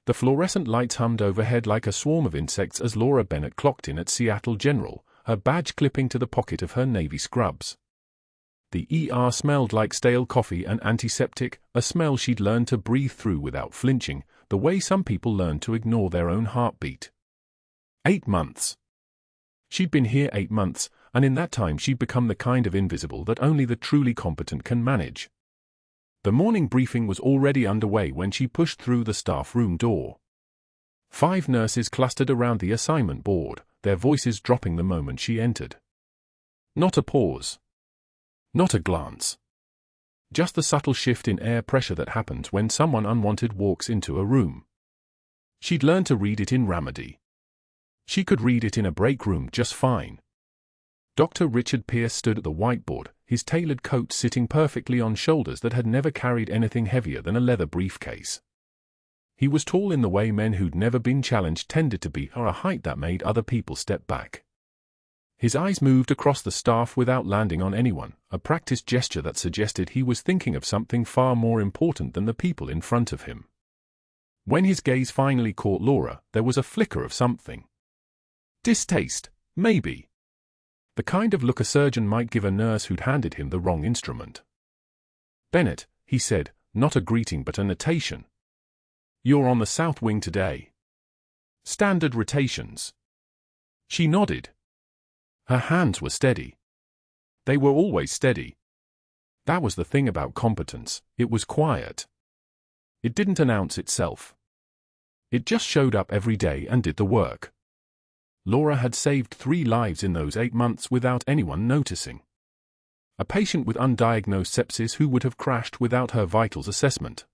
The fluorescent lights hummed overhead like a swarm of insects as Laura Bennett clocked in at Seattle General, her badge clipping to the pocket of her navy scrubs. The ER smelled like stale coffee and antiseptic, a smell she'd learned to breathe through without flinching, the way some people learn to ignore their own heartbeat. 8 months. She'd been here 8 months, and in that time she'd become the kind of invisible that only the truly competent can manage. The morning briefing was already underway when she pushed through the staff room door. 5 nurses clustered around the assignment board, their voices dropping the moment she entered. Not a pause. Not a glance. Just the subtle shift in air pressure that happens when someone unwanted walks into a room. She'd learned to read it in Ramadi. She could read it in a break room just fine. Dr. Richard Pierce stood at the whiteboard, his tailored coat sitting perfectly on shoulders that had never carried anything heavier than a leather briefcase. He was tall in the way men who'd never been challenged tended to be, or a height that made other people step back. His eyes moved across the staff without landing on anyone, a practiced gesture that suggested he was thinking of something far more important than the people in front of him. When his gaze finally caught Laura, there was a flicker of something. Distaste, maybe. The kind of look a surgeon might give a nurse who'd handed him the wrong instrument. "Bennett," he said, not a greeting but a notation. "You're on the south wing today. Standard rotations." She nodded. Her hands were steady. They were always steady. That was the thing about competence, it was quiet. It didn't announce itself. It just showed up every day and did the work. Laura had saved 3 lives in those 8 months without anyone noticing. A patient with undiagnosed sepsis who would have crashed without her vitals assessment.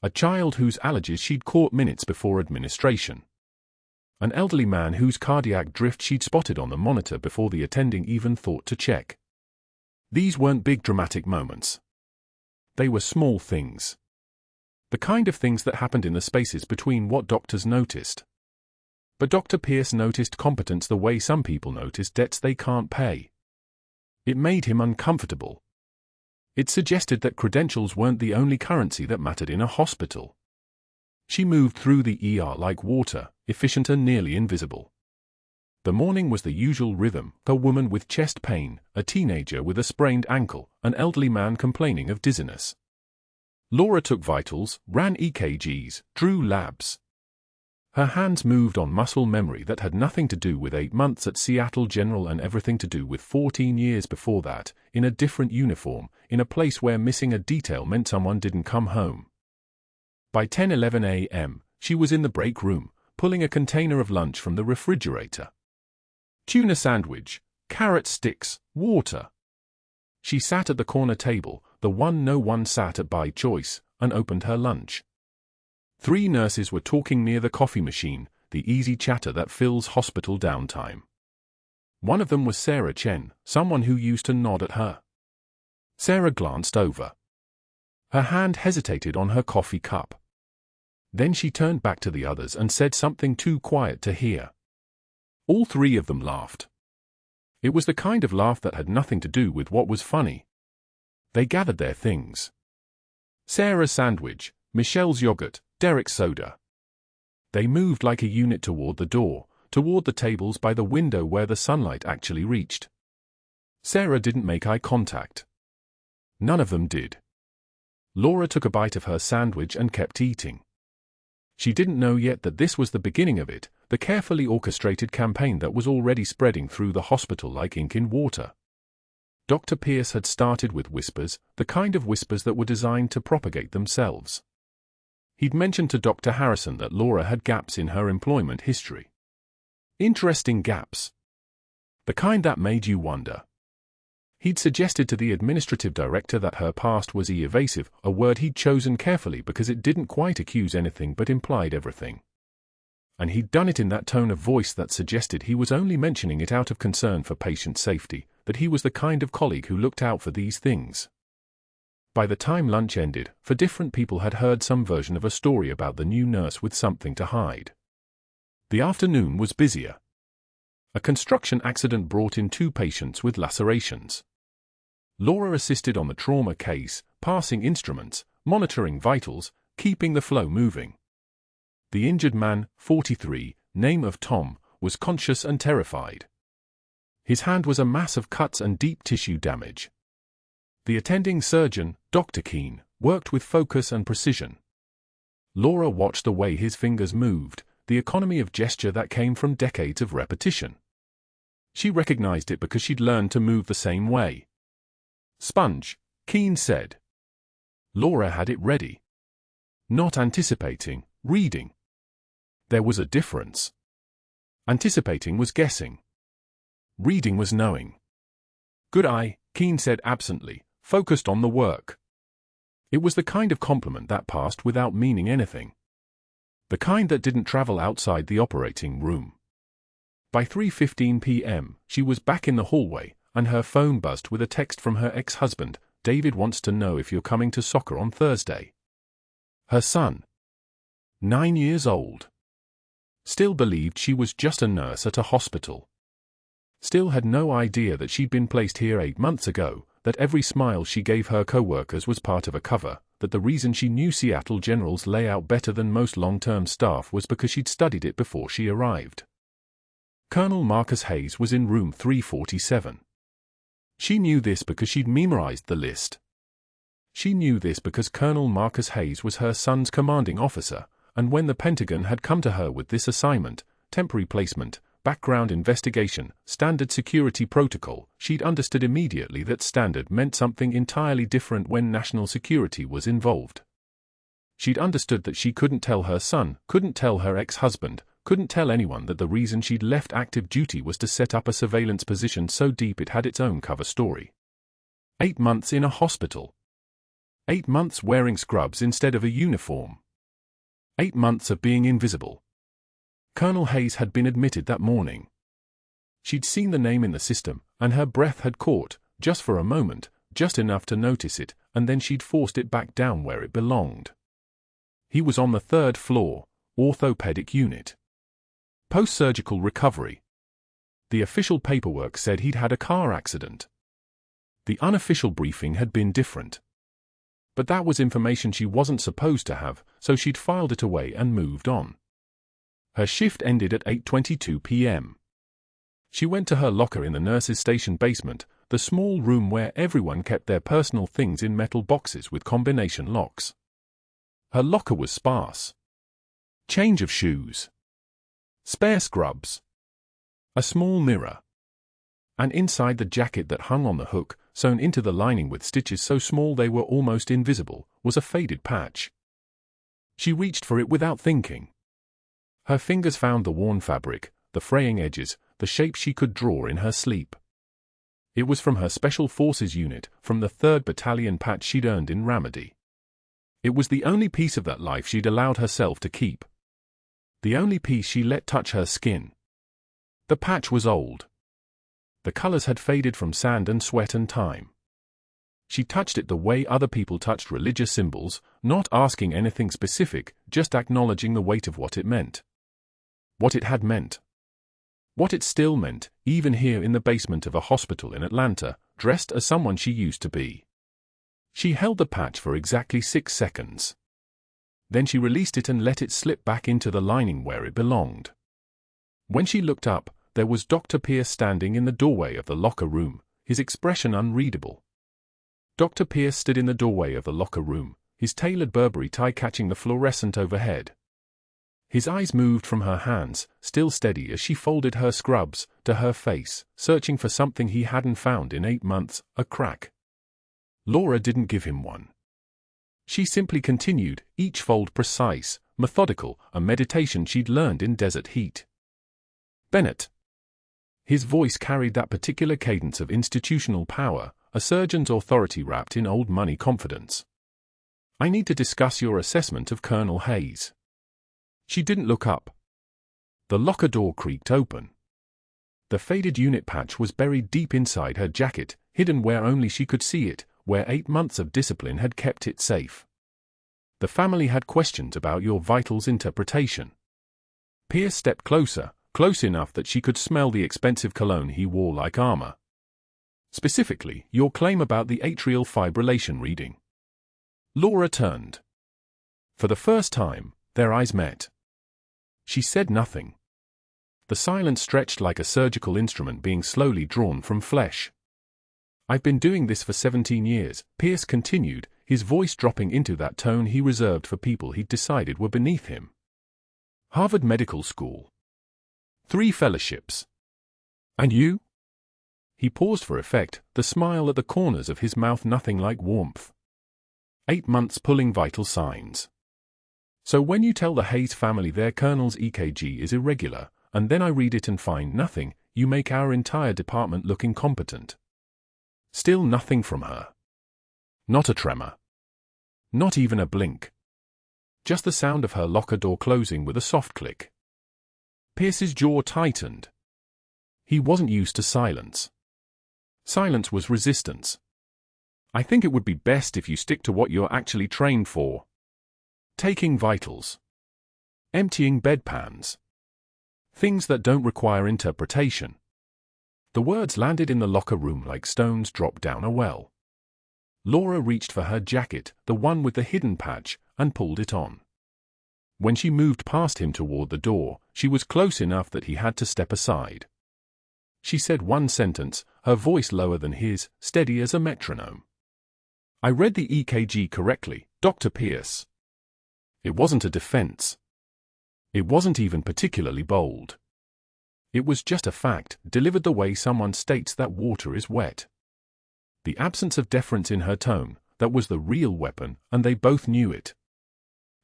A child whose allergies she'd caught minutes before administration. An elderly man whose cardiac drift she'd spotted on the monitor before the attending even thought to check. These weren't big dramatic moments. They were small things. The kind of things that happened in the spaces between what doctors noticed. But Dr. Pierce noticed competence the way some people notice debts they can't pay. It made him uncomfortable. It suggested that credentials weren't the only currency that mattered in a hospital. She moved through the ER like water, efficient and nearly invisible. The morning was the usual rhythm, a woman with chest pain, a teenager with a sprained ankle, an elderly man complaining of dizziness. Laura took vitals, ran EKGs, drew labs. Her hands moved on muscle memory that had nothing to do with 8 months at Seattle General and everything to do with 14 years before that, in a different uniform, in a place where missing a detail meant someone didn't come home. By 10:11 a.m., she was in the break room, pulling a container of lunch from the refrigerator. Tuna sandwich, carrot sticks, water. She sat at the corner table, the one no one sat at by choice, and opened her lunch. 3 nurses were talking near the coffee machine, the easy chatter that fills hospital downtime. One of them was Sarah Chen, someone who used to nod at her. Sarah glanced over. Her hand hesitated on her coffee cup. Then she turned back to the others and said something too quiet to hear. All 3 of them laughed. It was the kind of laugh that had nothing to do with what was funny. They gathered their things. Sarah's sandwich, Michelle's yogurt, Derek's soda. They moved like a unit toward the door, toward the tables by the window where the sunlight actually reached. Sarah didn't make eye contact. None of them did. Laura took a bite of her sandwich and kept eating. She didn't know yet that this was the beginning of it, the carefully orchestrated campaign that was already spreading through the hospital like ink in water. Dr. Pierce had started with whispers, the kind of whispers that were designed to propagate themselves. He'd mentioned to Dr. Harrison that Laura had gaps in her employment history. Interesting gaps. The kind that made you wonder. He'd suggested to the administrative director that her past was evasive, a word he'd chosen carefully because it didn't quite accuse anything but implied everything. And he'd done it in that tone of voice that suggested he was only mentioning it out of concern for patient safety, that he was the kind of colleague who looked out for these things. By the time lunch ended, 4 different people had heard some version of a story about the new nurse with something to hide. The afternoon was busier. A construction accident brought in 2 patients with lacerations. Laura assisted on the trauma case, passing instruments, monitoring vitals, keeping the flow moving. The injured man, 43, name of Tom, was conscious and terrified. His hand was a mass of cuts and deep tissue damage. The attending surgeon, Dr. Keene, worked with focus and precision. Laura watched the way his fingers moved, the economy of gesture that came from decades of repetition. She recognized it because she'd learned to move the same way. "Sponge," Keene said. Laura had it ready. Not anticipating, reading. There was a difference. Anticipating was guessing. Reading was knowing. "Good eye," Keene said absently, focused on the work. It was the kind of compliment that passed without meaning anything. The kind that didn't travel outside the operating room. By 3:15 p.m., she was back in the hallway, and her phone buzzed with a text from her ex-husband. "David wants to know if you're coming to soccer on Thursday." Her son, 9 years old, still believed she was just a nurse at a hospital. Still had no idea that she'd been placed here 8 months ago, that every smile she gave her co-workers was part of a cover, that the reason she knew Seattle General's layout better than most long-term staff was because she'd studied it before she arrived. Colonel Marcus Hayes was in room 347. She knew this because she'd memorized the list. She knew this because Colonel Marcus Hayes was her son's commanding officer, and when the Pentagon had come to her with this assignment, temporary placement, background investigation, standard security protocol, she'd understood immediately that standard meant something entirely different when national security was involved. She'd understood that she couldn't tell her son, couldn't tell her ex-husband, couldn't tell anyone that the reason she'd left active duty was to set up a surveillance position so deep it had its own cover story. 8 months in a hospital. 8 months wearing scrubs instead of a uniform. 8 months of being invisible. Colonel Hayes had been admitted that morning. She'd seen the name in the system, and her breath had caught, just for a moment, just enough to notice it, and then she'd forced it back down where it belonged. He was on the 3rd floor, orthopedic unit. Post-surgical recovery. The official paperwork said he'd had a car accident. The unofficial briefing had been different. But that was information she wasn't supposed to have, so she'd filed it away and moved on. Her shift ended at 8:22 p.m. She went to her locker in the nurse's station basement, the small room where everyone kept their personal things in metal boxes with combination locks. Her locker was sparse. Change of shoes. Spare scrubs. A small mirror. And inside the jacket that hung on the hook, sewn into the lining with stitches so small they were almost invisible, was a faded patch. She reached for it without thinking. Her fingers found the worn fabric, the fraying edges, the shape she could draw in her sleep. It was from her Special Forces unit, from the 3rd Battalion patch she'd earned in Ramadi. It was the only piece of that life she'd allowed herself to keep. The only piece she let touch her skin. The patch was old. The colors had faded from sand and sweat and time. She touched it the way other people touched religious symbols, not asking anything specific, just acknowledging the weight of what it meant. What it had meant. What it still meant, even here in the basement of a hospital in Atlanta, dressed as someone she used to be. She held the patch for exactly 6 seconds. Then she released it and let it slip back into the lining where it belonged. When she looked up, there was Dr. Pierce standing in the doorway of the locker room, his expression unreadable. Dr. Pierce stood in the doorway of the locker room, his tailored Burberry tie catching the fluorescent overhead. His eyes moved from her hands, still steady as she folded her scrubs, to her face, searching for something he hadn't found in 8 months, a crack. Laura didn't give him one. She simply continued, each fold precise, methodical, a meditation she'd learned in desert heat. "Bennett." His voice carried that particular cadence of institutional power, a surgeon's authority wrapped in old money confidence. "I need to discuss your assessment of Colonel Hayes." She didn't look up. The locker door creaked open. The faded unit patch was buried deep inside her jacket, hidden where only she could see it, where 8 months of discipline had kept it safe. "The family had questions about your vitals interpretation." Pierce stepped closer, close enough that she could smell the expensive cologne he wore like armor. "Specifically, your claim about the atrial fibrillation reading." Laura turned. For the first time, their eyes met. She said nothing. The silence stretched like a surgical instrument being slowly drawn from flesh. "I've been doing this for 17 years, Pierce continued, his voice dropping into that tone he reserved for people he'd decided were beneath him. "Harvard Medical School. 3 fellowships. And you?" He paused for effect, the smile at the corners of his mouth nothing like warmth. 8 months pulling vital signs. So when you tell the Hayes family their colonel's EKG is irregular, and then I read it and find nothing, you make our entire department look incompetent. Still nothing from her. Not a tremor. Not even a blink. Just the sound of her locker door closing with a soft click. Pierce's jaw tightened. He wasn't used to silence. Silence was resistance. "I think it would be best if you stick to what you're actually trained for. Taking vitals. Emptying bedpans. Things that don't require interpretation." The words landed in the locker room like stones dropped down a well. Laura reached for her jacket, the one with the hidden patch, and pulled it on. When she moved past him toward the door, she was close enough that he had to step aside. She said one sentence, her voice lower than his, steady as a metronome. "I read the EKG correctly, Dr. Pierce." It wasn't a defense. It wasn't even particularly bold. It was just a fact, delivered the way someone states that water is wet. The absence of deference in her tone, that was the real weapon, and they both knew it.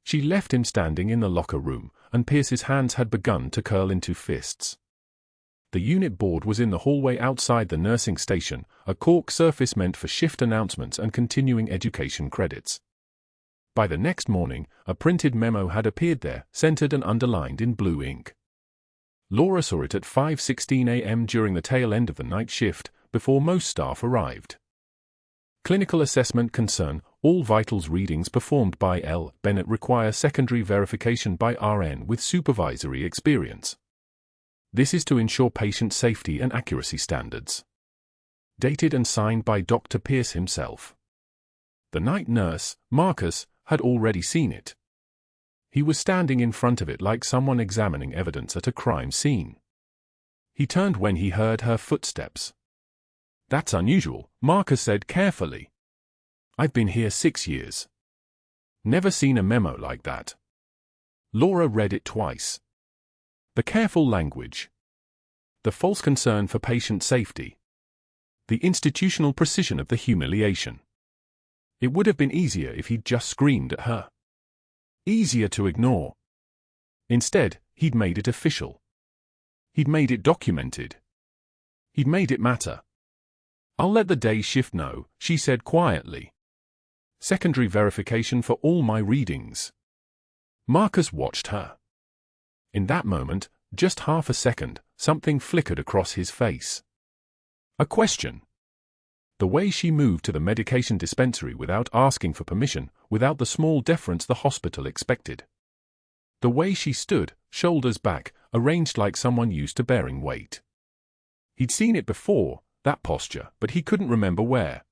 She left him standing in the locker room, and Pierce's hands had begun to curl into fists. The unit board was in the hallway outside the nursing station, a cork surface meant for shift announcements and continuing education credits. By the next morning, a printed memo had appeared there, centered and underlined in blue ink. Laura saw it at 5:16 a.m. during the tail end of the night shift, before most staff arrived. Clinical assessment concern: all vitals readings performed by L. Bennett require secondary verification by RN with supervisory experience. This is to ensure patient safety and accuracy standards. Dated and signed by Dr. Pierce himself. The night nurse, Marcus, had already seen it. He was standing in front of it like someone examining evidence at a crime scene. He turned when he heard her footsteps. "That's unusual," Marcus said carefully. "I've been here 6 years. Never seen a memo like that." Laura read it twice. The careful language. The false concern for patient safety. The institutional precision of the humiliation. It would have been easier if he'd just screamed at her. Easier to ignore. Instead, he'd made it official. He'd made it documented. He'd made it matter. "I'll let the day shift know," she said quietly. "Secondary verification for all my readings." Marcus watched her. In that moment, just half a second, something flickered across his face. A question. The way she moved to the medication dispensary without asking for permission, without the small deference the hospital expected. The way she stood, shoulders back, arranged like someone used to bearing weight. He'd seen it before, that posture, but he couldn't remember where.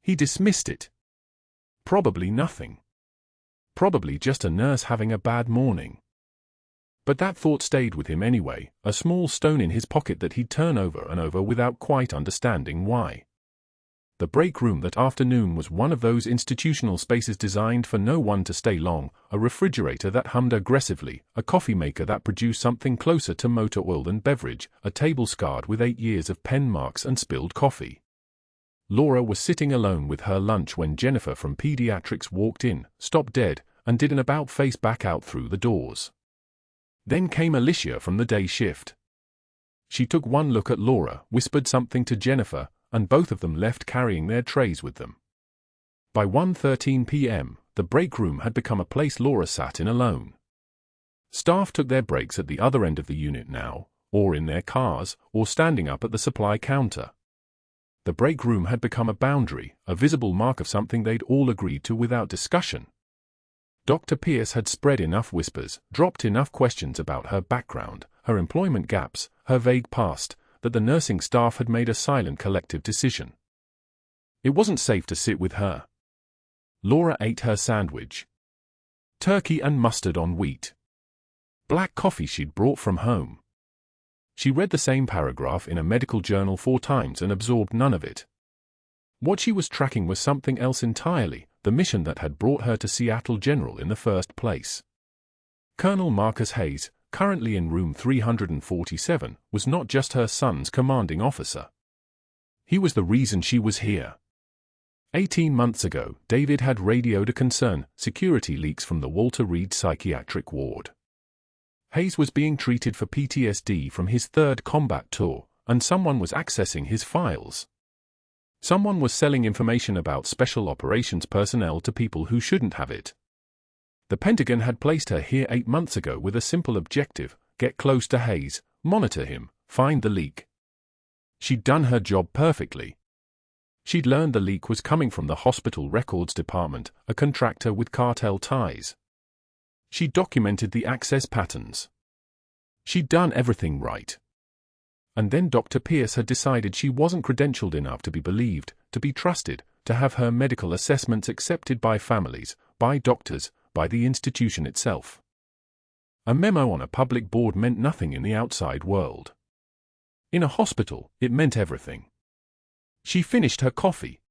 He dismissed it. Probably nothing. Probably just a nurse having a bad morning. But that thought stayed with him anyway, a small stone in his pocket that he'd turn over and over without quite understanding why. The break room that afternoon was one of those institutional spaces designed for no one to stay long, a refrigerator that hummed aggressively, a coffee maker that produced something closer to motor oil than beverage, a table scarred with 8 years of pen marks and spilled coffee. Laura was sitting alone with her lunch when Jennifer from pediatrics walked in, stopped dead, and did an about-face back out through the doors. Then came Alicia from the day shift. She took one look at Laura, whispered something to Jennifer, and both of them left carrying their trays with them. By 1:13 p.m., the break room had become a place Laura sat in alone. Staff took their breaks at the other end of the unit now, or in their cars, or standing up at the supply counter. The break room had become a boundary, a visible mark of something they'd all agreed to without discussion. Dr. Pierce had spread enough whispers, dropped enough questions about her background, her employment gaps, her vague past, that the nursing staff had made a silent collective decision. It wasn't safe to sit with her. Laura ate her sandwich. Turkey and mustard on wheat. black coffee she'd brought from home. She read the same paragraph in a medical journal 4 times and absorbed none of it. What she was tracking was something else entirely, the mission that had brought her to Seattle General in the first place. Colonel Marcus Hayes, currently in room 347, was not just her son's commanding officer. He was the reason she was here. 18 months ago, David had radioed a concern: security leaks from the Walter Reed psychiatric ward. Hayes was being treated for PTSD from his 3rd combat tour, and someone was accessing his files. Someone was selling information about special operations personnel to people who shouldn't have it. The Pentagon had placed her here 8 months ago with a simple objective: get close to Hayes, monitor him, find the leak. She'd done her job perfectly. She'd learned the leak was coming from the hospital records department, a contractor with cartel ties. She'd documented the access patterns. She'd done everything right. And then Dr. Pierce had decided she wasn't credentialed enough to be believed, to be trusted, to have her medical assessments accepted by families, by doctors, by the institution itself. A memo on a public board meant nothing in the outside world. In a hospital, it meant everything. She finished her coffee.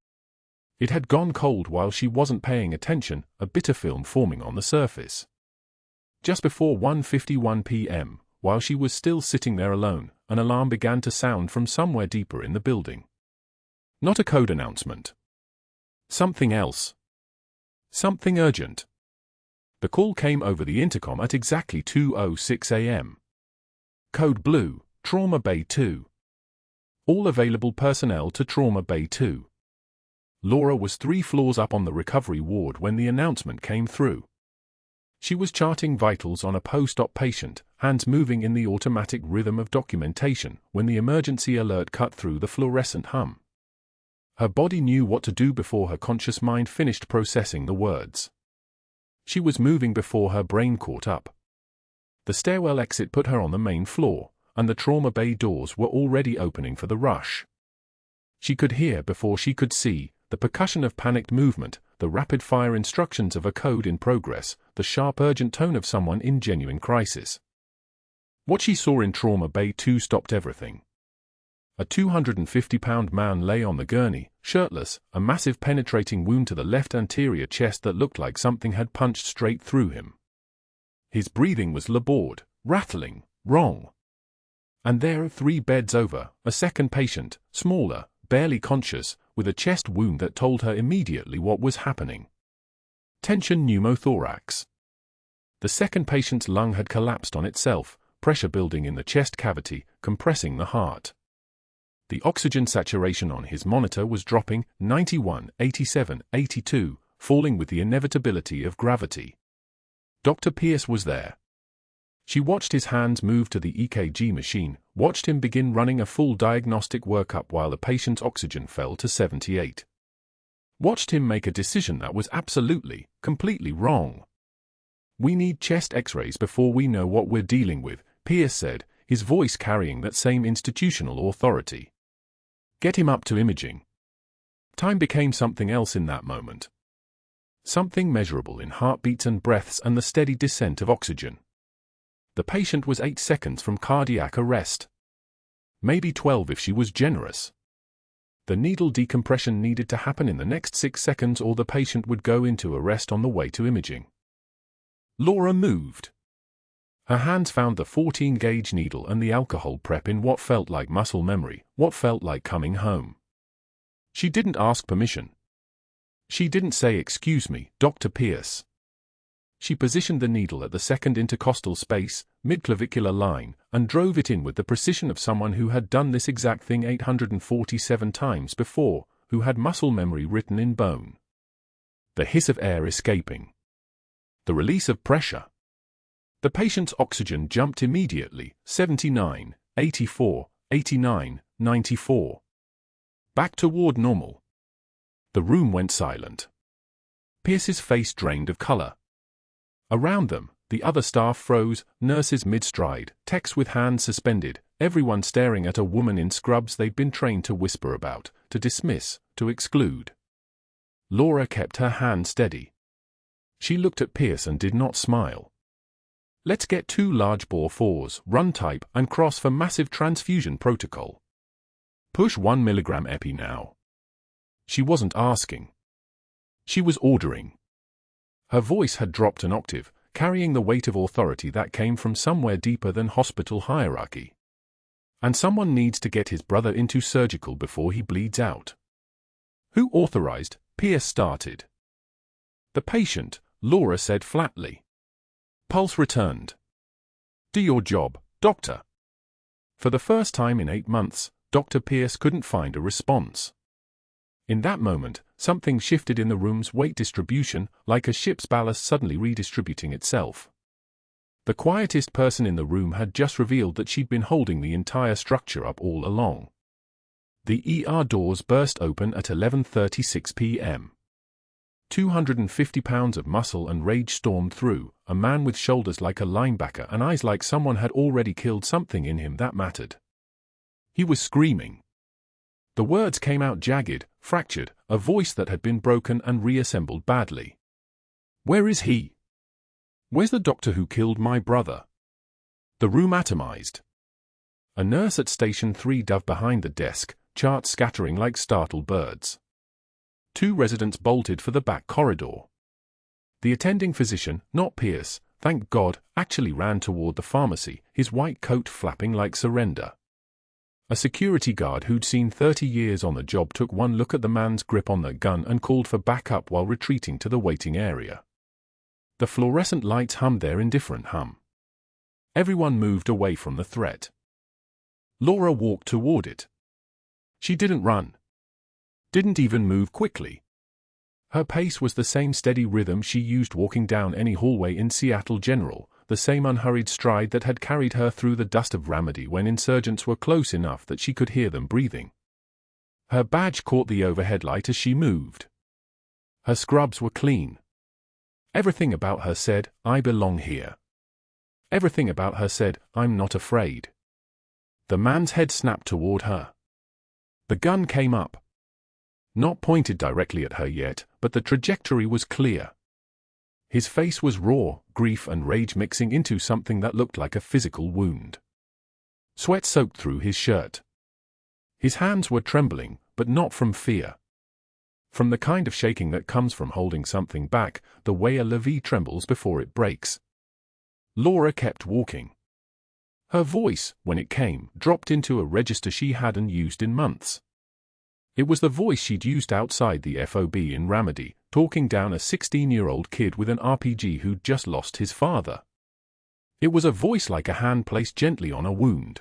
It had gone cold while she wasn't paying attention, a bitter film forming on the surface. Just before 1:51 p.m., while she was still sitting there alone, an alarm began to sound from somewhere deeper in the building. Not a code announcement. Something else. Something urgent. The call came over the intercom at exactly 2:06 a.m. Code Blue, Trauma Bay 2. All available personnel to Trauma Bay 2. Laura was 3 floors up on the recovery ward when the announcement came through. She was charting vitals on a post-op patient, hands moving in the automatic rhythm of documentation, when the emergency alert cut through the fluorescent hum. Her body knew what to do before her conscious mind finished processing the words. She was moving before her brain caught up. The stairwell exit put her on the main floor, and the trauma bay doors were already opening for the rush. She could hear before she could see, the percussion of panicked movement, the rapid-fire instructions of a code in progress, the sharp urgent tone of someone in genuine crisis. What she saw in Trauma Bay 2 stopped everything. A 250-pound man lay on the gurney, shirtless, a massive penetrating wound to the left anterior chest that looked like something had punched straight through him. His breathing was labored, rattling, wrong. And there, 3 beds over, a second patient, smaller, barely conscious, with a chest wound that told her immediately what was happening. Tension pneumothorax. The second patient's lung had collapsed on itself, pressure building in the chest cavity, compressing the heart. The oxygen saturation on his monitor was dropping, 91, 87, 82, falling with the inevitability of gravity. Dr. Pierce was there. She watched his hands move to the EKG machine, watched him begin running a full diagnostic workup while the patient's oxygen fell to 78. Watched him make a decision that was absolutely, completely wrong. "We need chest x-rays before we know what we're dealing with," Pierce said, his voice carrying that same institutional authority. "Get him up to imaging." Time became something else in that moment. Something measurable in heartbeats and breaths and the steady descent of oxygen. The patient was 8 seconds from cardiac arrest. Maybe 12 if she was generous. The needle decompression needed to happen in the next 6 seconds or the patient would go into arrest on the way to imaging. Laura moved. Her hands found the 14-gauge needle and the alcohol prep in what felt like muscle memory, what felt like coming home. She didn't ask permission. She didn't say, "Excuse me, Dr. Pierce." She positioned the needle at the second intercostal space, mid-clavicular line, and drove it in with the precision of someone who had done this exact thing 847 times before, who had muscle memory written in bone. The hiss of air escaping. The release of pressure. The patient's oxygen jumped immediately, 79, 84, 89, 94. Back toward normal. The room went silent. Pierce's face drained of color. Around them, the other staff froze, nurses mid-stride, techs with hands suspended, everyone staring at a woman in scrubs they'd been trained to whisper about, to dismiss, to exclude. Laura kept her hand steady. She looked at Pierce and did not smile. Let's get 2 large bore 4s, run type, and cross for massive transfusion protocol. Push 1 milligram epi now. She wasn't asking. She was ordering. Her voice had dropped an octave, carrying the weight of authority that came from somewhere deeper than hospital hierarchy. And someone needs to get his brother into surgical before he bleeds out. Who authorized? Pierce started. The patient, Laura said flatly. Pulse returned. Do your job, doctor. For the first time in 8 months, Dr. Pierce couldn't find a response. In that moment, something shifted in the room's weight distribution, like a ship's ballast suddenly redistributing itself. The quietest person in the room had just revealed that she'd been holding the entire structure up all along. The ER doors burst open at 11:36 p.m. 250 pounds of muscle and rage stormed through, a man with shoulders like a linebacker and eyes like someone had already killed something in him that mattered. He was screaming. The words came out jagged, fractured, a voice that had been broken and reassembled badly. Where is he? Where's the doctor who killed my brother? The room atomized. A nurse at Station 3 dove behind the desk, charts scattering like startled birds. 2 residents bolted for the back corridor. The attending physician, not Pierce, thank God, actually ran toward the pharmacy, his white coat flapping like surrender. A security guard who'd seen 30 years on the job took one look at the man's grip on the gun and called for backup while retreating to the waiting area. The fluorescent lights hummed their indifferent hum. Everyone moved away from the threat. Laura walked toward it. She didn't run. Didn't even move quickly. Her pace was the same steady rhythm she used walking down any hallway in Seattle General, the same unhurried stride that had carried her through the dust of Ramadi when insurgents were close enough that she could hear them breathing. Her badge caught the overhead light as she moved. Her scrubs were clean. Everything about her said, I belong here. Everything about her said, I'm not afraid. The man's head snapped toward her. The gun came up. Not pointed directly at her yet, but the trajectory was clear. His face was raw, grief and rage mixing into something that looked like a physical wound. Sweat soaked through his shirt. His hands were trembling, but not from fear. From the kind of shaking that comes from holding something back, the way a levee trembles before it breaks. Laura kept walking. Her voice, when it came, dropped into a register she hadn't used in months. It was the voice she'd used outside the FOB in Ramadi, talking down a 16-year-old kid with an RPG who'd just lost his father. It was a voice like a hand placed gently on a wound.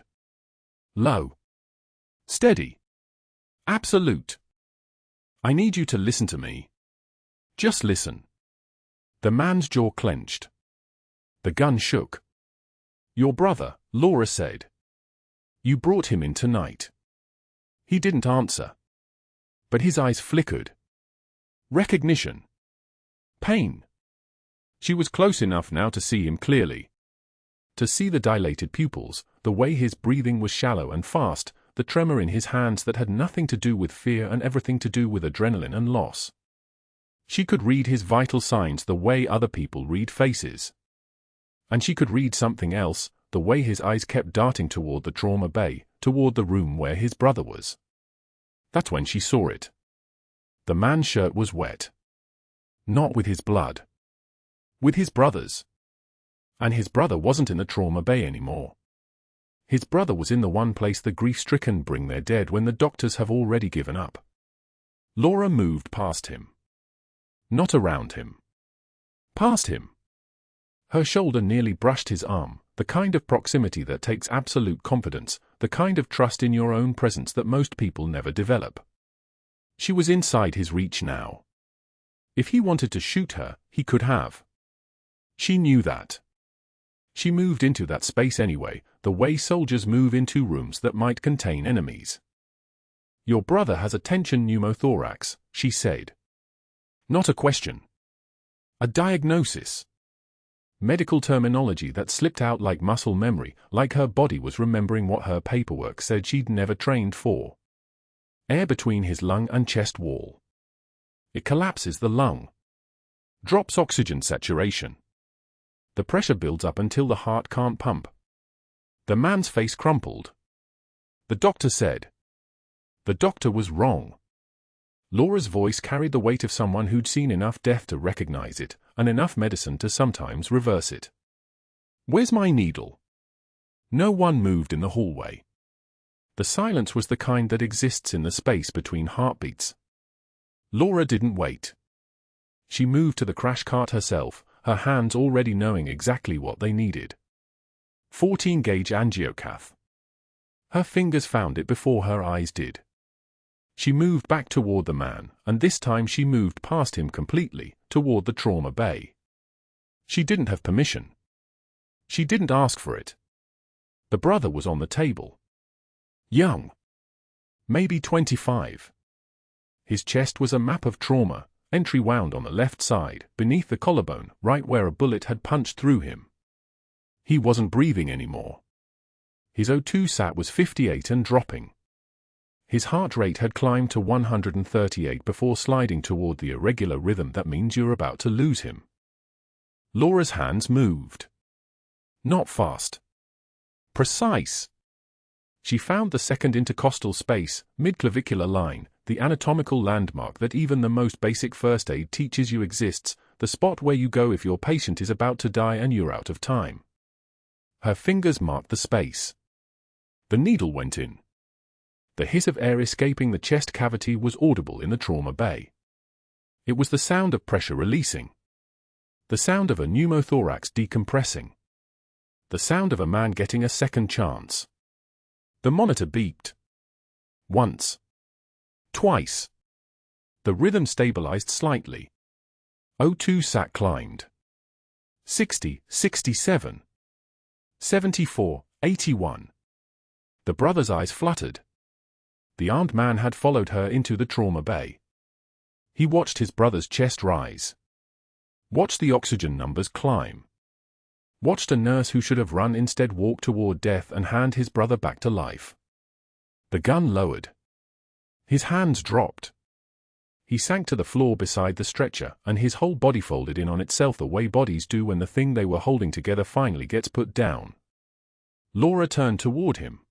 Low. Steady. Absolute. I need you to listen to me. Just listen. The man's jaw clenched. The gun shook. Your brother, Laura said. You brought him in tonight. He didn't answer. But his eyes flickered. Recognition. Pain. She was close enough now to see him clearly. To see the dilated pupils, the way his breathing was shallow and fast, the tremor in his hands that had nothing to do with fear and everything to do with adrenaline and loss. She could read his vital signs the way other people read faces. And she could read something else, the way his eyes kept darting toward the trauma bay, toward the room where his brother was. That's when she saw it. The man's shirt was wet. Not with his blood. With his brother's. And his brother wasn't in the trauma bay anymore. His brother was in the one place the grief-stricken bring their dead when the doctors have already given up. Laura moved past him. Not around him. Past him. Her shoulder nearly brushed his arm, the kind of proximity that takes absolute confidence, the kind of trust in your own presence that most people never develop. She was inside his reach now. If he wanted to shoot her, he could have. She knew that. She moved into that space anyway, the way soldiers move into rooms that might contain enemies. Your brother has a tension pneumothorax, she said. Not a question. A diagnosis. Medical terminology that slipped out like muscle memory, like her body was remembering what her paperwork said she'd never trained for. Air between his lung and chest wall. It collapses the lung. Drops oxygen saturation. The pressure builds up until the heart can't pump. The man's face crumpled. The doctor said. The doctor was wrong. Laura's voice carried the weight of someone who'd seen enough death to recognize it, and enough medicine to sometimes reverse it. Where's my needle? No one moved in the hallway. The silence was the kind that exists in the space between heartbeats. Laura didn't wait. She moved to the crash cart herself, her hands already knowing exactly what they needed. 14-gauge angiocath. Her fingers found it before her eyes did. She moved back toward the man, and this time she moved past him completely, toward the trauma bay. She didn't have permission. She didn't ask for it. The brother was on the table. Young. Maybe 25. His chest was a map of trauma, entry wound on the left side, beneath the collarbone, right where a bullet had punched through him. He wasn't breathing anymore. His O2 sat was 58 and dropping. His heart rate had climbed to 138 before sliding toward the irregular rhythm that means you're about to lose him. Laura's hands moved. Not fast. Precise. She found the second intercostal space, mid-clavicular line, the anatomical landmark that even the most basic first aid teaches you exists, the spot where you go if your patient is about to die and you're out of time. Her fingers marked the space. The needle went in. The hiss of air escaping the chest cavity was audible in the trauma bay. It was the sound of pressure releasing. The sound of a pneumothorax decompressing. The sound of a man getting a second chance. The monitor beeped. Once. Twice. The rhythm stabilized slightly. O2 sat climbed. 60, 67. 74, 81. The brother's eyes fluttered. The armed man had followed her into the trauma bay. He watched his brother's chest rise. Watched the oxygen numbers climb. Watched a nurse who should have run instead walk toward death and hand his brother back to life. The gun lowered. His hands dropped. He sank to the floor beside the stretcher, and his whole body folded in on itself the way bodies do when the thing they were holding together finally gets put down. Laura turned toward him.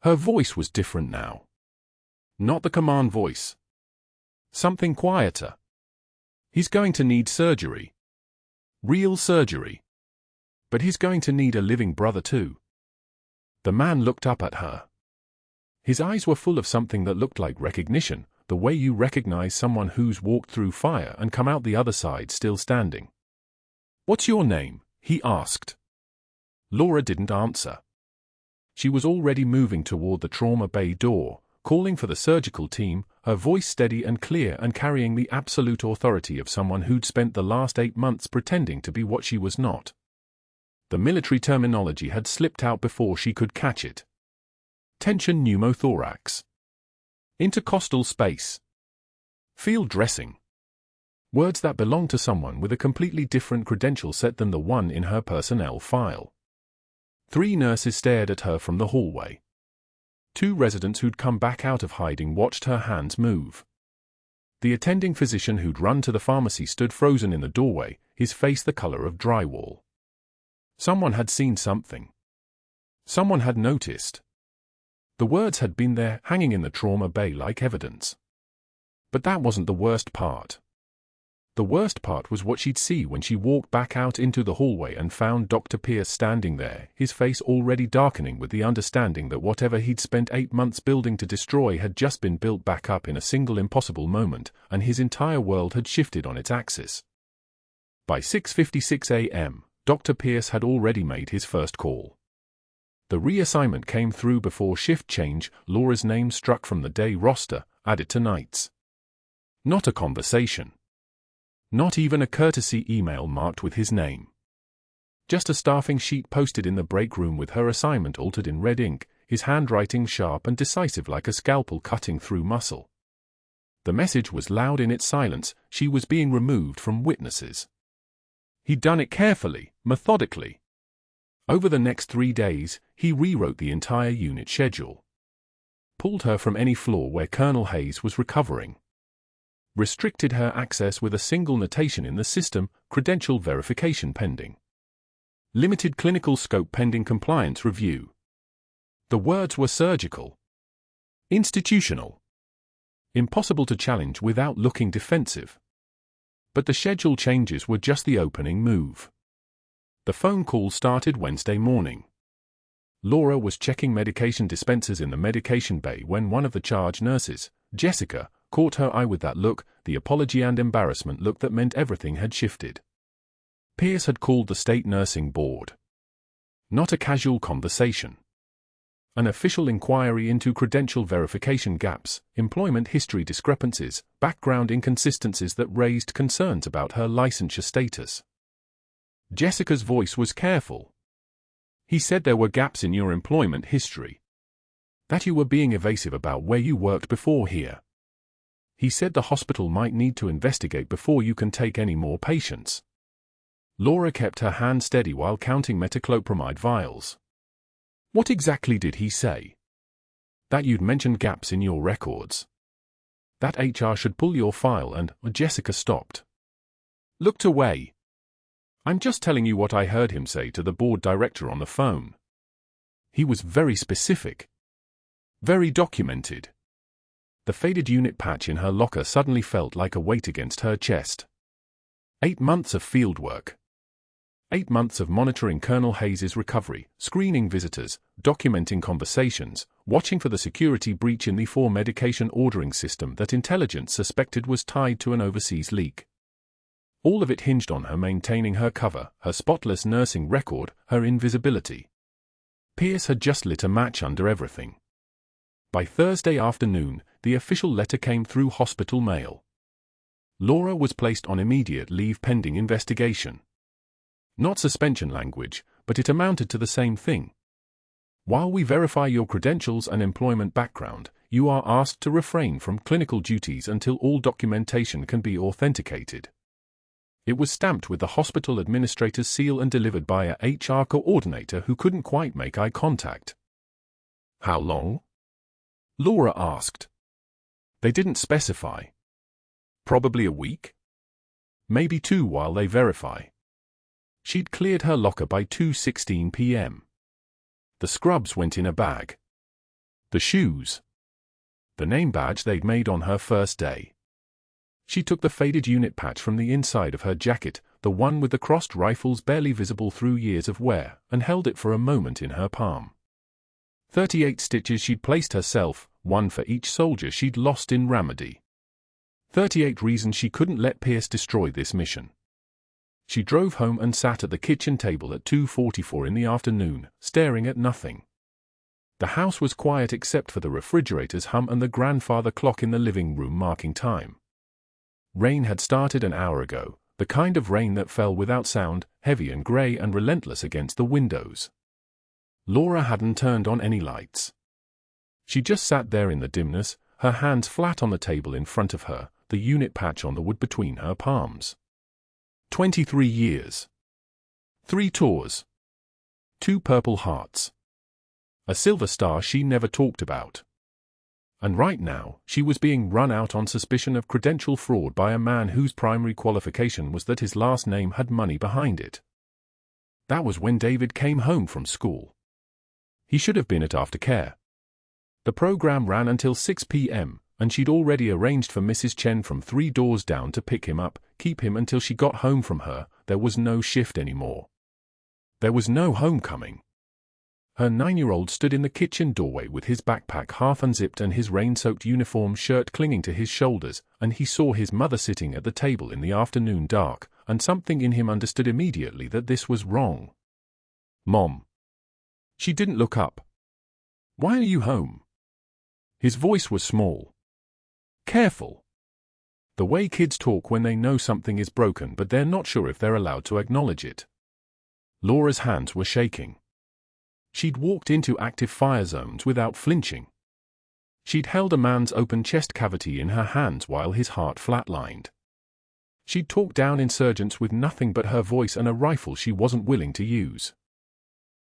Her voice was different now. Not the command voice. Something quieter. He's going to need surgery. Real surgery. But he's going to need a living brother too. The man looked up at her. His eyes were full of something that looked like recognition, the way you recognize someone who's walked through fire and come out the other side still standing. What's your name? He asked. Laura didn't answer. She was already moving toward the trauma bay door, calling for the surgical team, her voice steady and clear and carrying the absolute authority of someone who'd spent the last 8 months pretending to be what she was not. The military terminology had slipped out before she could catch it. Tension pneumothorax. Intercostal space. Field dressing. Words that belong to someone with a completely different credential set than the one in her personnel file. 3 nurses stared at her from the hallway. 2 residents who'd come back out of hiding watched her hands move. The attending physician who'd run to the pharmacy stood frozen in the doorway, his face the color of drywall. Someone had seen something. Someone had noticed. The words had been there, hanging in the trauma bay like evidence. But that wasn't the worst part. The worst part was what she'd see when she walked back out into the hallway and found Dr. Pierce standing there, his face already darkening with the understanding that whatever he'd spent 8 months building to destroy had just been built back up in a single impossible moment, and his entire world had shifted on its axis. By 6:56 a.m., Dr. Pierce had already made his first call. The reassignment came through before shift change, Laura's name struck from the day roster, added to nights. Not a conversation. Not even a courtesy email marked with his name. Just a staffing sheet posted in the break room with her assignment altered in red ink, his handwriting sharp and decisive like a scalpel cutting through muscle. The message was loud in its silence, she was being removed from witnesses. He'd done it carefully, methodically. Over the next 3 days, he rewrote the entire unit schedule. Pulled her from any floor where Colonel Hayes was recovering. Restricted her access with a single notation in the system, credential verification pending. Limited clinical scope pending compliance review. The words were surgical. Institutional. Impossible to challenge without looking defensive. But the schedule changes were just the opening move. The phone call started Wednesday morning. Laura was checking medication dispensers in the medication bay when one of the charge nurses, Jessica, caught her eye with that look, the apology and embarrassment look that meant everything had shifted. Pierce had called the state nursing board. Not a casual conversation. An official inquiry into credential verification gaps, employment history discrepancies, background inconsistencies that raised concerns about her licensure status. Jessica's voice was careful. He said there were gaps in your employment history. That you were being evasive about where you worked before here. He said the hospital might need to investigate before you can take any more patients. Laura kept her hand steady while counting metoclopramide vials. What exactly did he say? That you'd mentioned gaps in your records. That HR should pull your file and Jessica stopped. Looked away. I'm just telling you what I heard him say to the board director on the phone. He was very specific. Very documented. The faded unit patch in her locker suddenly felt like a weight against her chest. 8 months of fieldwork. 8 months of monitoring Colonel Hayes's recovery, screening visitors, documenting conversations, watching for the security breach in the medication ordering system that intelligence suspected was tied to an overseas leak. All of it hinged on her maintaining her cover, her spotless nursing record, her invisibility. Pierce had just lit a match under everything. By Thursday afternoon, the official letter came through hospital mail. Laura was placed on immediate leave pending investigation. Not suspension language, but it amounted to the same thing. While we verify your credentials and employment background, you are asked to refrain from clinical duties until all documentation can be authenticated. It was stamped with the hospital administrator's seal and delivered by a HR coordinator who couldn't quite make eye contact. How long? Laura asked. They didn't specify. Probably a week? Maybe 2 while they verify. She'd cleared her locker by 2:16 p.m. The scrubs went in a bag. The shoes. The name badge they'd made on her first day. She took the faded unit patch from the inside of her jacket, the one with the crossed rifles barely visible through years of wear, and held it for a moment in her palm. 38 stitches she'd placed herself, 1 for each soldier she'd lost in Ramadi. 38 reasons she couldn't let Pierce destroy this mission. She drove home and sat at the kitchen table at 2:44 in the afternoon, staring at nothing. The house was quiet except for the refrigerator's hum and the grandfather clock in the living room marking time. Rain had started an hour ago, the kind of rain that fell without sound, heavy and grey and relentless against the windows. Laura hadn't turned on any lights. She just sat there in the dimness, her hands flat on the table in front of her, the unit patch on the wood between her palms. 23 years. 3 tours. 2 Purple Hearts. A silver star she never talked about. And right now, she was being run out on suspicion of credential fraud by a man whose primary qualification was that his last name had money behind it. That was when David came home from school. He should have been at aftercare. The program ran until 6 p.m., and she'd already arranged for Mrs. Chen from 3 doors down to pick him up, keep him until she got home from her. There was no shift anymore. There was no homecoming. Her 9-year-old stood in the kitchen doorway with his backpack half unzipped and his rain-soaked uniform shirt clinging to his shoulders, and he saw his mother sitting at the table in the afternoon dark, and something in him understood immediately that this was wrong. Mom. She didn't look up. Why are you home? His voice was small. Careful. The way kids talk when they know something is broken but they're not sure if they're allowed to acknowledge it. Laura's hands were shaking. She'd walked into active fire zones without flinching. She'd held a man's open chest cavity in her hands while his heart flatlined. She'd talked down insurgents with nothing but her voice and a rifle she wasn't willing to use.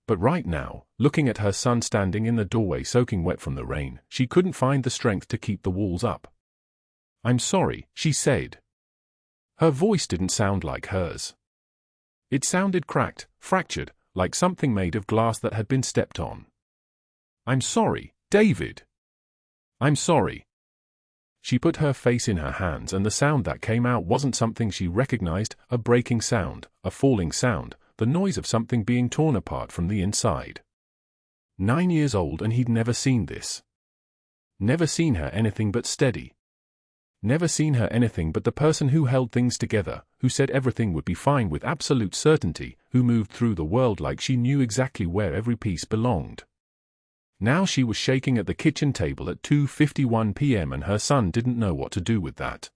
But right now, looking at her son standing in the doorway soaking wet from the rain, she couldn't find the strength to keep the walls up. "I'm sorry," she said. Her voice didn't sound like hers. It sounded cracked, fractured, like something made of glass that had been stepped on. "I'm sorry, David. I'm sorry." She put her face in her hands, and the sound that came out wasn't something she recognized, a breaking sound, a falling sound, the noise of something being torn apart from the inside. 9 years old, and he'd never seen this. Never seen her anything but steady. Never seen her anything but the person who held things together, who said everything would be fine with absolute certainty, who moved through the world like she knew exactly where every piece belonged. Now she was shaking at the kitchen table at 2:51 p.m. and her son didn't know what to do with that.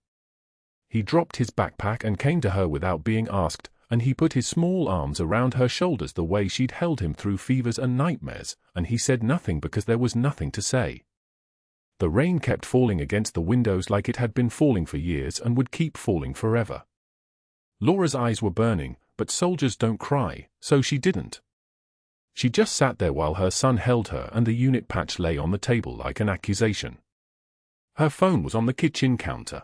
He dropped his backpack and came to her without being asked, and he put his small arms around her shoulders the way she'd held him through fevers and nightmares, and he said nothing because there was nothing to say. The rain kept falling against the windows like it had been falling for years and would keep falling forever. Laura's eyes were burning, but soldiers don't cry, so she didn't. She just sat there while her son held her and the unit patch lay on the table like an accusation. Her phone was on the kitchen counter.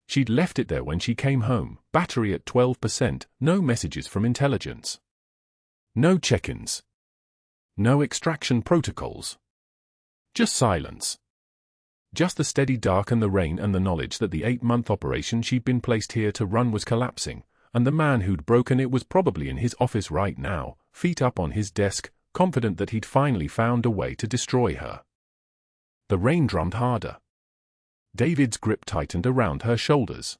She'd left it there when she came home, battery at 12%, no messages from intelligence. No check-ins. No extraction protocols. Just silence. Just the steady dark and the rain and the knowledge that the 8-month operation she'd been placed here to run was collapsing, and the man who'd broken it was probably in his office right now, feet up on his desk, confident that he'd finally found a way to destroy her. The rain drummed harder. David's grip tightened around her shoulders.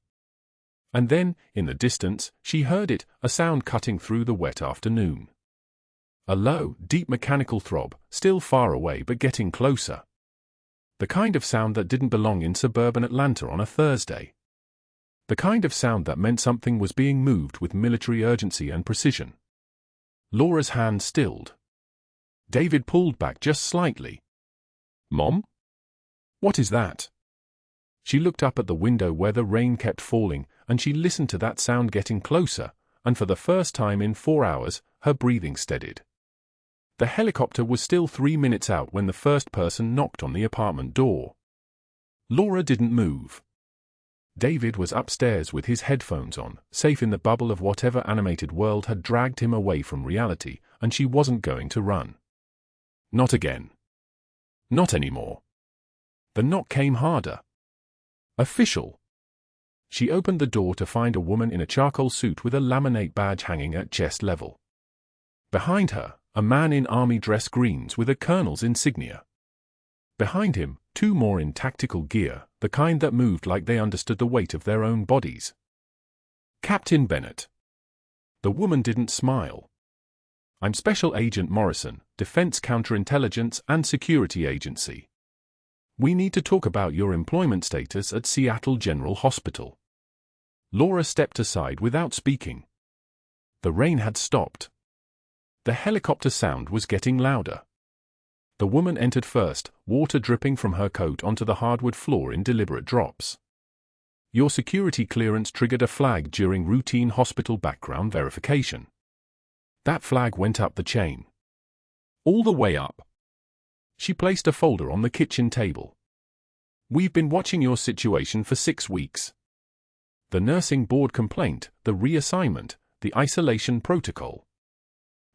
And then, in the distance, she heard it, a sound cutting through the wet afternoon. A low, deep mechanical throb, still far away but getting closer. The kind of sound that didn't belong in suburban Atlanta on a Thursday. The kind of sound that meant something was being moved with military urgency and precision. Laura's hand stilled. David pulled back just slightly. "Mom? What is that?" She looked up at the window where the rain kept falling, and she listened to that sound getting closer, and for the first time in 4 hours, her breathing steadied. The helicopter was still 3 minutes out when the first person knocked on the apartment door. Laura didn't move. David was upstairs with his headphones on, safe in the bubble of whatever animated world had dragged him away from reality, and she wasn't going to run. Not again. Not anymore. The knock came harder. Official. She opened the door to find a woman in a charcoal suit with a laminate badge hanging at chest level. Behind her, a man in army dress greens with a colonel's insignia. Behind him, 2 more in tactical gear, the kind that moved like they understood the weight of their own bodies. Captain Bennett. The woman didn't smile. "I'm Special Agent Morrison, Defense Counterintelligence and Security Agency. We need to talk about your employment status at Seattle General Hospital." Laura stepped aside without speaking. The rain had stopped. The helicopter sound was getting louder. The woman entered first, water dripping from her coat onto the hardwood floor in deliberate drops. "Your security clearance triggered a flag during routine hospital background verification." That flag went up the chain. All the way up. She placed a folder on the kitchen table. "We've been watching your situation for 6 weeks. The nursing board complaint, the reassignment, the isolation protocol."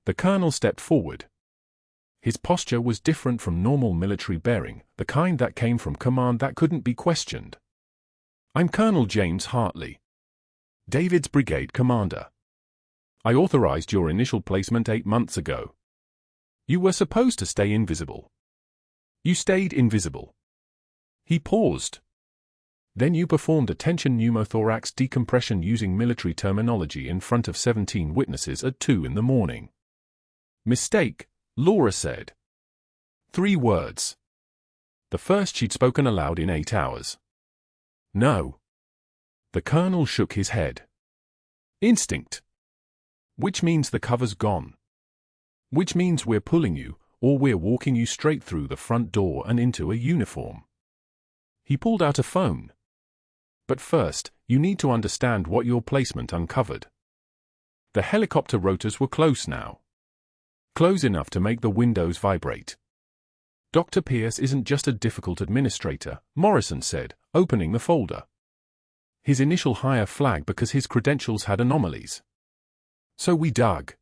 The colonel stepped forward. His posture was different from normal military bearing, the kind that came from command that couldn't be questioned. "I'm Colonel James Hartley, David's brigade commander. I authorized your initial placement 8 months ago. You were supposed to stay invisible. You stayed invisible." He paused. "Then you performed a tension pneumothorax decompression using military terminology in front of 17 witnesses at 2 in the morning. Mistake, Laura said. 3 words. The first she'd spoken aloud in 8 hours. No. The colonel shook his head. Instinct. Which means the cover's gone. Which means we're pulling you, or we're walking you straight through the front door and into a uniform. He pulled out a phone. But first, you need to understand what your placement uncovered. The helicopter rotors were close now. Close enough to make the windows vibrate. Dr. Pierce isn't just a difficult administrator, Morrison said, opening the folder. His initial hire flagged because his credentials had anomalies. So we dug.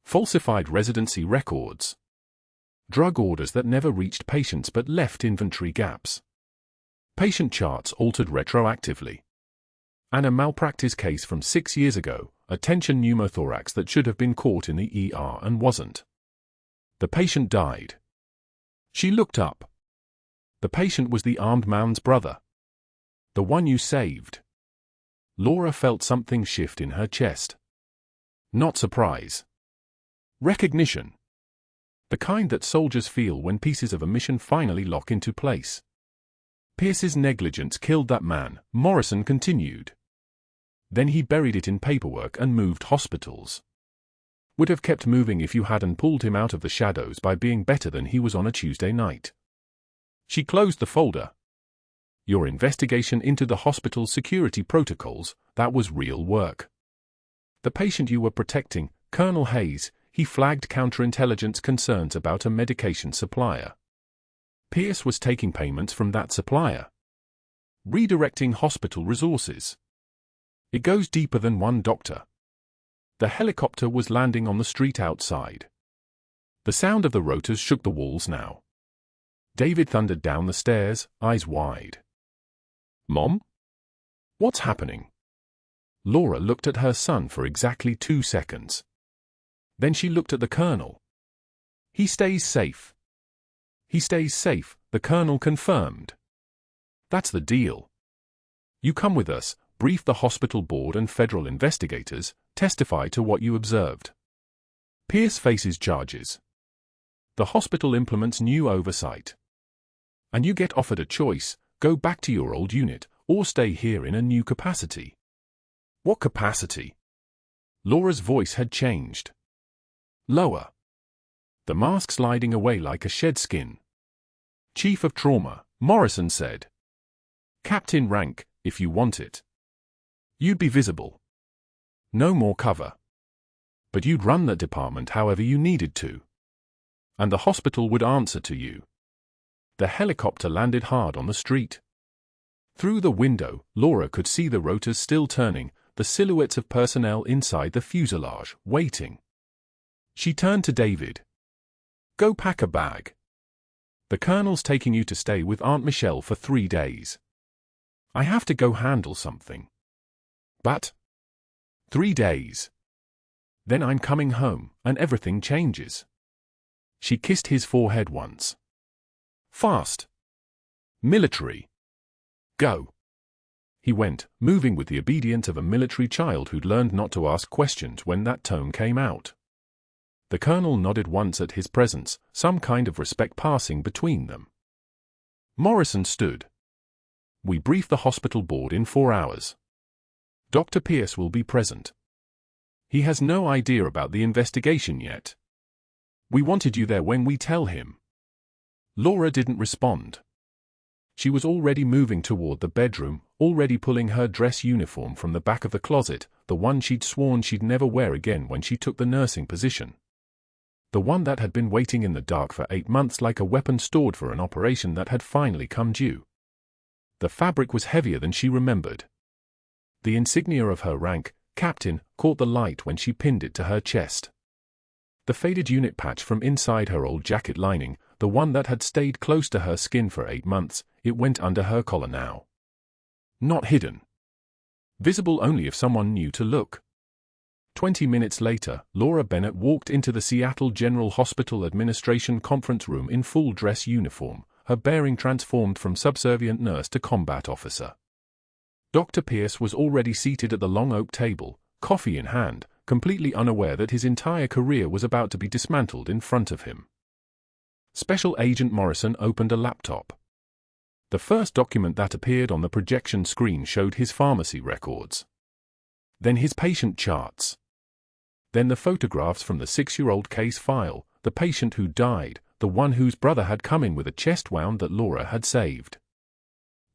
falsified residency records, drug orders that never reached patients but left inventory gaps, patient charts altered retroactively, and a malpractice case from 6 years ago, a tension pneumothorax that should have been caught in the ER and wasn't. The patient died. She looked up. The patient was the armed man's brother. The one you saved. Laura felt something shift in her chest. Not surprise. Recognition. The kind that soldiers feel when pieces of a mission finally lock into place. Pierce's negligence killed that man, Morrison continued. Then he buried it in paperwork and moved hospitals. Would have kept moving if you hadn't pulled him out of the shadows by being better than he was on a Tuesday night. She closed the folder. Your investigation into the hospital's security protocols, that was real work. The patient you were protecting, Colonel Hayes, he flagged counterintelligence concerns about a medication supplier. Pierce was taking payments from that supplier. Redirecting hospital resources. It goes deeper than one doctor. The helicopter was landing on the street outside. The sound of the rotors shook the walls now. David thundered down the stairs, eyes wide. Mom? What's happening? Laura looked at her son for exactly 2 seconds. Then she looked at the colonel. He stays safe. He stays safe, the colonel confirmed. That's the deal. You come with us, brief the hospital board and federal investigators, testify to what you observed. Pierce faces charges. The hospital implements new oversight. And you get offered a choice, go back to your old unit, or stay here in a new capacity. What capacity? Laura's voice had changed. Lower. The mask sliding away like a shed skin. Chief of Trauma, Morrison said. Captain rank, if you want it. You'd be visible. No more cover. But you'd run that department however you needed to. And the hospital would answer to you. The helicopter landed hard on the street. Through the window, Laura could see the rotors still turning, the silhouettes of personnel inside the fuselage, waiting. She turned to David. Go pack a bag. The colonel's taking you to stay with Aunt Michelle for 3 days. I have to go handle something. But 3 days. Then I'm coming home, and everything changes. She kissed his forehead once. Fast. Military. Go. He went, moving with the obedience of a military child who'd learned not to ask questions when that tone came out. The colonel nodded once at his presence, some kind of respect passing between them. Morrison stood. We brief the hospital board in 4 hours. Dr. Pierce will be present. He has no idea about the investigation yet. We wanted you there when we tell him. Laura didn't respond. She was already moving toward the bedroom, already pulling her dress uniform from the back of the closet, the one she'd sworn she'd never wear again when she took the nursing position. The one that had been waiting in the dark for 8 months like a weapon stored for an operation that had finally come due. The fabric was heavier than she remembered. The insignia of her rank, captain, caught the light when she pinned it to her chest. The faded unit patch from inside her old jacket lining, the one that had stayed close to her skin for 8 months, it went under her collar now. Not hidden. Visible only if someone knew to look. 20 minutes later, Laura Bennett walked into the Seattle General Hospital Administration conference room in full dress uniform, her bearing transformed from subservient nurse to combat officer. Dr. Pierce was already seated at the long oak table, coffee in hand, completely unaware that his entire career was about to be dismantled in front of him. Special Agent Morrison opened a laptop. The first document that appeared on the projection screen showed his pharmacy records. Then his patient charts. Then the photographs from the 6-year-old case file, the patient who died, the one whose brother had come in with a chest wound that Laura had saved.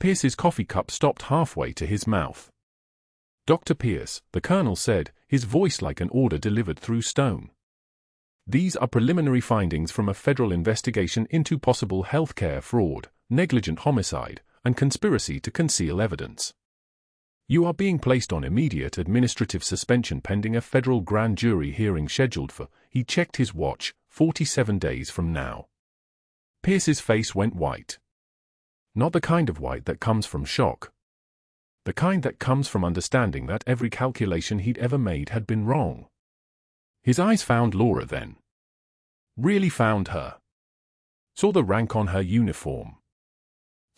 Pierce's coffee cup stopped halfway to his mouth. Dr. Pierce, the colonel said, his voice like an order delivered through stone. These are preliminary findings from a federal investigation into possible healthcare fraud, negligent homicide, and conspiracy to conceal evidence. You are being placed on immediate administrative suspension pending a federal grand jury hearing scheduled for," he checked his watch, 47 days from now. Pierce's face went white. Not the kind of white that comes from shock. The kind that comes from understanding that every calculation he'd ever made had been wrong. His eyes found Laura then. Really found her. Saw the rank on her uniform.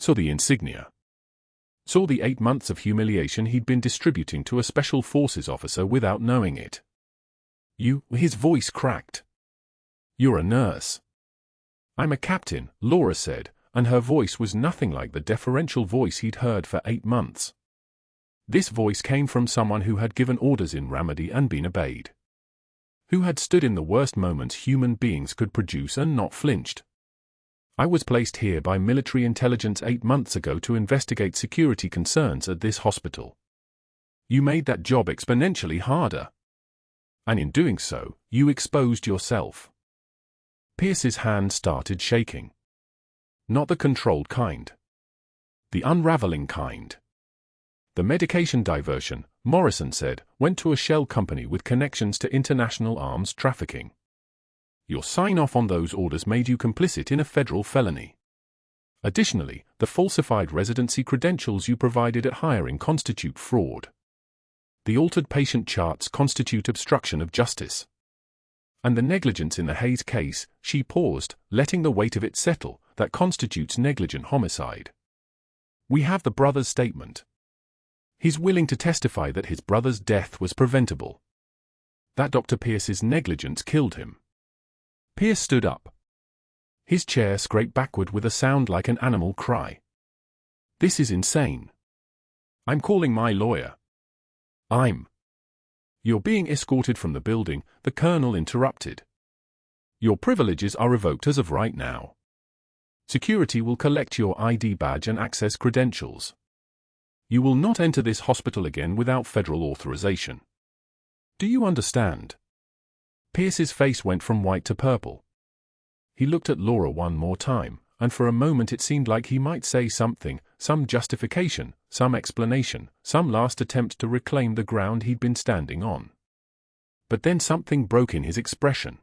Saw the insignia. Saw the 8 months of humiliation he'd been distributing to a special forces officer without knowing it. "You," his voice cracked. "You're a nurse." "I'm a captain," Laura said, and her voice was nothing like the deferential voice he'd heard for 8 months. This voice came from someone who had given orders in Ramadi and been obeyed. Who had stood in the worst moments human beings could produce and not flinched. "I was placed here by military intelligence 8 months ago to investigate security concerns at this hospital. You made that job exponentially harder. And in doing so, you exposed yourself." Pierce's hand started shaking. Not the controlled kind. The unraveling kind. "The medication diversion," Morrison said, "went to a shell company with connections to international arms trafficking. Your sign-off on those orders made you complicit in a federal felony. Additionally, the falsified residency credentials you provided at hiring constitute fraud. The altered patient charts constitute obstruction of justice. And the negligence in the Hayes case," she paused, letting the weight of it settle, "that constitutes negligent homicide. We have the brother's statement. He's willing to testify that his brother's death was preventable. That Dr. Pierce's negligence killed him." Pierce stood up. His chair scraped backward with a sound like an animal cry. "This is insane. I'm calling my lawyer." "You're being escorted from the building," the colonel interrupted. "Your privileges are revoked as of right now. Security will collect your ID badge and access credentials. You will not enter this hospital again without federal authorization. Do you understand?" Pierce's face went from white to purple. He looked at Laura one more time, and for a moment it seemed like he might say something, some justification, some explanation, some last attempt to reclaim the ground he'd been standing on. But then something broke in his expression.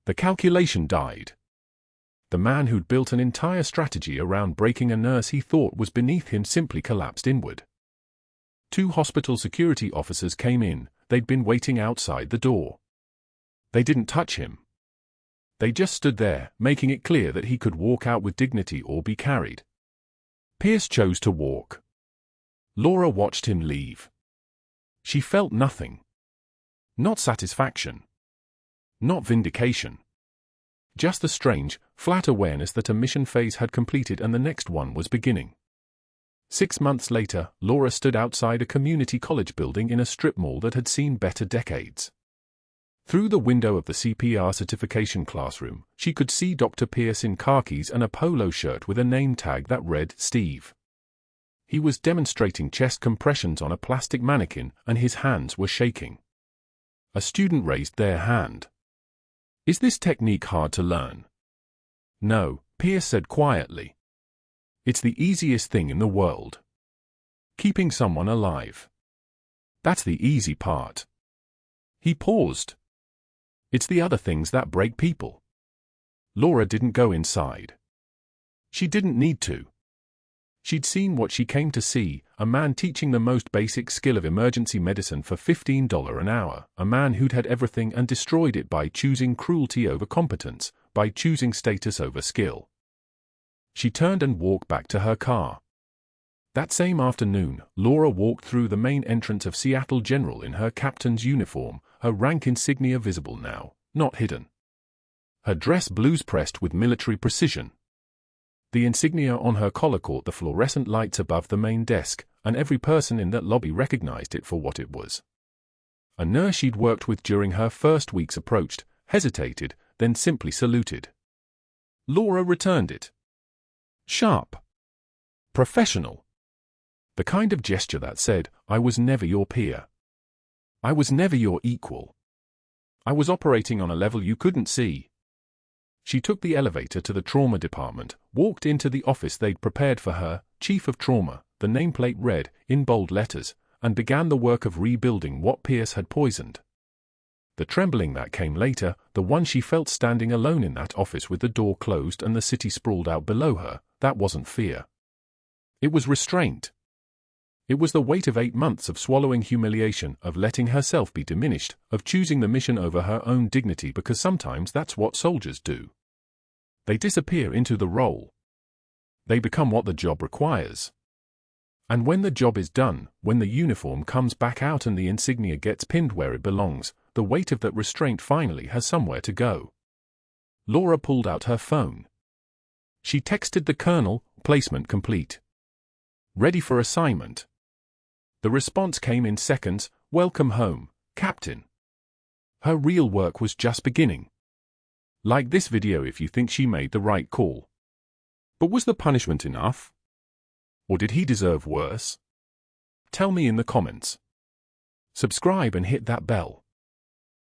The calculation died. The man who'd built an entire strategy around breaking a nurse he thought was beneath him simply collapsed inward. 2 hospital security officers came in. They'd been waiting outside the door. They didn't touch him. They just stood there, making it clear that he could walk out with dignity or be carried. Pierce chose to walk. Laura watched him leave. She felt nothing. Not satisfaction. Not vindication. Just the strange, flat awareness that a mission phase had completed and the next one was beginning. 6 months later, Laura stood outside a community college building in a strip mall that had seen better decades. Through the window of the CPR certification classroom, she could see Dr. Pierce in khakis and a polo shirt with a name tag that read Steve. He was demonstrating chest compressions on a plastic mannequin, and his hands were shaking. A student raised their hand. "Is this technique hard to learn?" "No," Pierce said quietly. "It's the easiest thing in the world. Keeping someone alive. That's the easy part." He paused. "It's the other things that break people." Laura didn't go inside. She didn't need to. She'd seen what she came to see, a man teaching the most basic skill of emergency medicine for $15 an hour, a man who'd had everything and destroyed it by choosing cruelty over competence, by choosing status over skill. She turned and walked back to her car. That same afternoon, Laura walked through the main entrance of Seattle General in her captain's uniform, her rank insignia visible now, not hidden. Her dress blues pressed with military precision. The insignia on her collar caught the fluorescent lights above the main desk, and every person in that lobby recognized it for what it was. A nurse she'd worked with during her first weeks approached, hesitated, then simply saluted. Laura returned it. Sharp. Professional. The kind of gesture that said, "I was never your peer. I was never your equal. I was operating on a level you couldn't see." She took the elevator to the trauma department, walked into the office they'd prepared for her, chief of trauma, the nameplate read, in bold letters, and began the work of rebuilding what Pierce had poisoned. The trembling that came later, the one she felt standing alone in that office with the door closed and the city sprawled out below her, that wasn't fear. It was restraint. It was the weight of 8 months of swallowing humiliation, of letting herself be diminished, of choosing the mission over her own dignity, because sometimes that's what soldiers do. They disappear into the role. They become what the job requires. And when the job is done, when the uniform comes back out and the insignia gets pinned where it belongs, the weight of that restraint finally has somewhere to go. Laura pulled out her phone. She texted the colonel, placement complete. Ready for assignment. The response came in seconds, welcome home, Captain. Her real work was just beginning. Like this video if you think she made the right call. But was the punishment enough? Or did he deserve worse? Tell me in the comments. Subscribe and hit that bell.